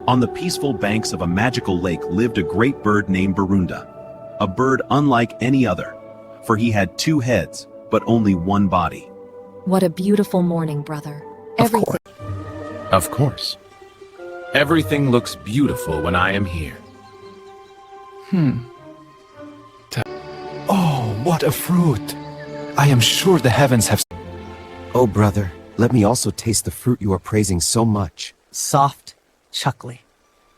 On the peaceful banks of a magical lake lived a great bird named Bharunda, a bird unlike any other, for he had two heads, but only one body. What a beautiful morning, brother. Of course. Everything looks beautiful when I am here. Oh, what a fruit! I am sure the heavens have... Oh, brother, let me also taste the fruit you are praising so much. Soft, chuckly.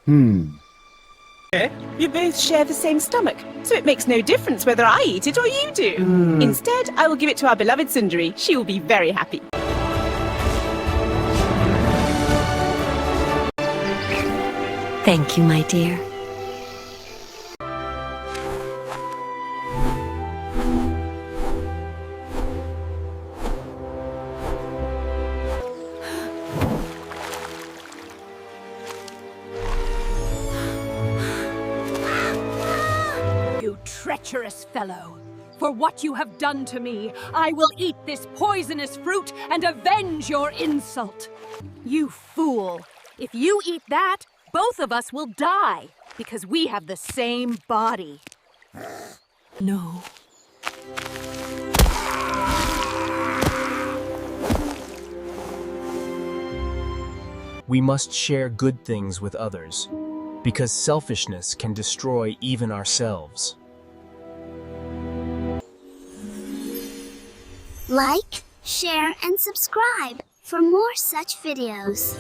We both share the same stomach, so it makes no difference whether I eat it or you do. Instead, I will give it to our beloved Sundari. She will be very happy. Thank you, my dear. You treacherous fellow! For what you have done to me, I will eat this poisonous fruit and avenge your insult! You fool! If you eat that, both of us will die, because we have the same body. No. We must share good things with others, because selfishness can destroy even ourselves. Like, share, and subscribe for more such videos.